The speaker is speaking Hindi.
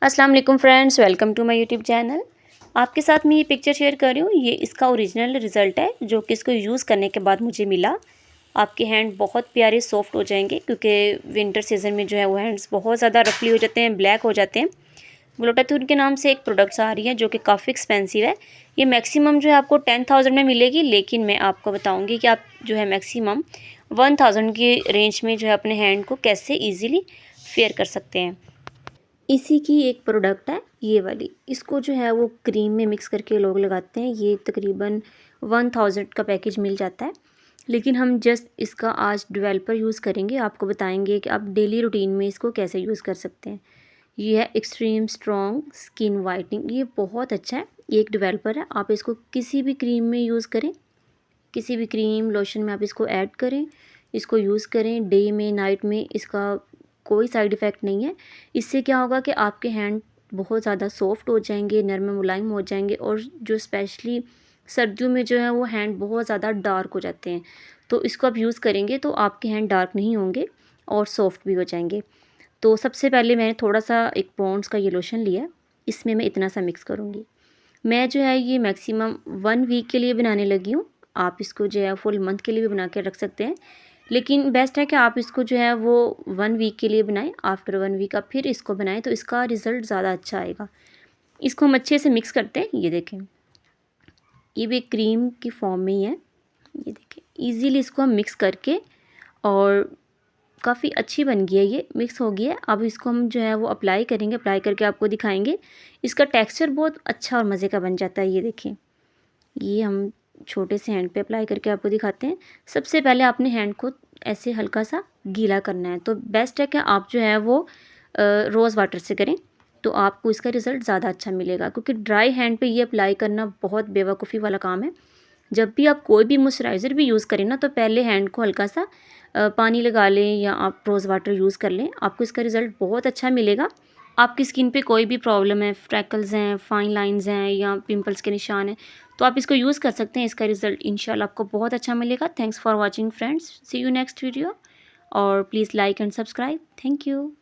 अस्सलाम वालेकुम friends, welcome to my YouTube channel. आपके साथ मैं ये पिक्चर शेयर कर रही हूँ। ये इसका ओरिजिनल रिज़ल्ट है जो कि इसको यूज़ करने के बाद मुझे मिला। आपके हैंड बहुत प्यारे सॉफ्ट हो जाएंगे क्योंकि विंटर सीज़न में जो है वो हैंड्स बहुत ज़्यादा रफली हो जाते हैं, ब्लैक हो जाते हैं। ग्लूटाथीन के नाम से एक प्रोडक्ट्स आ रही है जो कि काफ़ी एक्सपेंसिव है। ये मैक्सिमम जो है आपको 10,000 में मिलेगी, लेकिन मैं आपको बताऊँगी कि आप जो है मैक्सिमम 1,000 की रेंज में जो है अपने हैंड को कैसे ईज़िली फेयर कर सकते हैं। इसी की एक प्रोडक्ट है ये वाली। इसको जो है वो क्रीम में मिक्स करके लोग लगाते हैं। ये तकरीबन 1,000 का पैकेज मिल जाता है, लेकिन हम जस्ट इसका आज डेवलपर यूज़ करेंगे। आपको बताएंगे कि आप डेली रूटीन में इसको कैसे यूज़ कर सकते हैं। ये है एक्सट्रीम स्ट्रॉन्ग स्किन वाइटनिंग। ये बहुत अच्छा है, ये एक डेवलपर है। आप इसको किसी भी क्रीम में यूज़ करें, किसी भी क्रीम लोशन में आप इसको ऐड करें, इसको यूज़ करें डे में नाइट में। इसका कोई साइड इफ़ेक्ट नहीं है। इससे क्या होगा कि आपके हैंड बहुत ज़्यादा सॉफ्ट हो जाएंगे, नरम मुलायम हो जाएंगे। और जो स्पेशली सर्दियों में जो है वो हैंड बहुत ज़्यादा डार्क हो जाते हैं, तो इसको आप यूज़ करेंगे तो आपके हैंड डार्क नहीं होंगे और सॉफ्ट भी हो जाएंगे। तो सबसे पहले मैंने थोड़ा सा एक पॉन्ड्स का ये लोशन लिया है, इसमें मैं इतना सा मिक्स करूँगी। मैं जो है ये मैक्सिमम 1 वीक के लिए बनाने लगी हूँ। आप इसको जो है फुल मंथ के लिए भी बना के रख सकते हैं, लेकिन बेस्ट है कि आप इसको जो है वो 1 वीक के लिए बनाएं। आफ्टर 1 वीक आप फिर इसको बनाएं तो इसका रिज़ल्ट ज़्यादा अच्छा आएगा। इसको हम अच्छे से मिक्स करते हैं। ये देखें, ये भी क्रीम की फॉर्म में ही है। ये देखें, ईज़िली इसको हम मिक्स करके, और काफ़ी अच्छी बन गई है, ये मिक्स हो गया है। अब इसको हम जो है वो अप्लाई करेंगे, अप्लाई करके आपको दिखाएंगे। इसका टेक्सचर बहुत अच्छा और मज़े का बन जाता है। ये देखें, ये हम छोटे से हैंड पे अप्लाई करके आपको दिखाते हैं। सबसे पहले आपने हैंड को ऐसे हल्का सा गीला करना है। तो बेस्ट है कि आप जो है वो रोज़ वाटर से करें, तो आपको इसका रिज़ल्ट ज़्यादा अच्छा मिलेगा, क्योंकि ड्राई हैंड पे ये अप्लाई करना बहुत बेवकूफ़ी वाला काम है। जब भी आप कोई भी मॉइस्चराइज़र भी यूज़ करें ना, तो पहले हैंड को हल्का सा पानी लगा लें या आप रोज़ वाटर यूज़ कर लें। आपको इसका रिज़ल्ट बहुत अच्छा मिलेगा। आपकी स्किन पे कोई भी प्रॉब्लम है, फ्रैकल्स हैं, फाइन लाइंस हैं या पिंपल्स के निशान हैं, तो आप इसको यूज़ कर सकते हैं। इसका रिज़ल्ट इंशाल्लाह आपको बहुत अच्छा मिलेगा। Thanks for watching friends, see you next video, और please like and subscribe. Thank you.